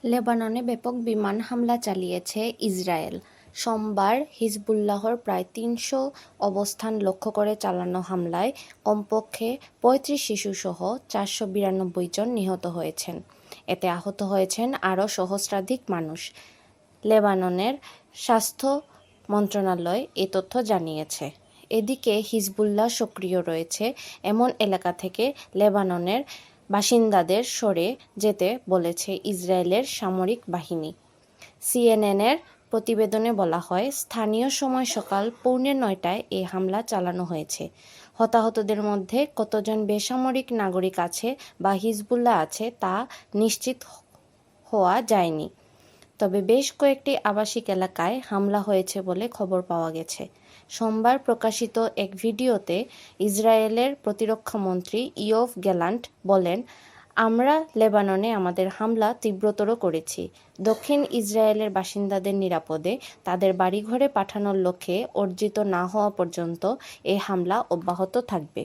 লেবাননে ব্যাপক বিমান হামলা চালিয়েছে ইসরায়েল। সোমবার হিজবুল্লাহর প্রায় ৩০০ অবস্থান লক্ষ্য করে চালানো হামলায় কমপক্ষে ৩৫ শিশুসহ ৪৯২ জন নিহত হয়েছেন। এতে আহত হয়েছেন আরও সহস্রাধিক মানুষ। লেবাননের স্বাস্থ্য মন্ত্রণালয় এ তথ্য জানিয়েছে। এদিকে হিজবুল্লাহ সক্রিয় রয়েছে এমন এলাকা থেকে লেবাননের বাসিন্দাদের সরে যেতে বলেছে ইসরায়েলের সামরিক বাহিনী। সিএনএনের প্রতিবেদনে বলা হয়, স্থানীয় সময় সকাল 8:45টায় এই হামলা চালানো হয়েছে। হতাহতদের মধ্যে কতজন বেসামরিক নাগরিক আছে বা হিজবুল্লাহ আছে তা নিশ্চিত হওয়া যায়নি। তবে বেশ কয়েকটি আবাসিক এলাকায় হামলা হয়েছে বলে খবর পাওয়া গেছে। সোমবার প্রকাশিত এক ভিডিওতে ইসরায়েলের প্রতিরক্ষামন্ত্রী ইয়োভ গ্যালান্ট বলেন, আমরা লেবাননে আমাদের হামলা তীব্রতর করেছি। দক্ষিণ ইসরায়েলের বাসিন্দাদের নিরাপদে তাদের বাড়িঘরে পাঠানোর লক্ষ্যে অর্জিত না হওয়া পর্যন্ত এই হামলা অব্যাহত থাকবে।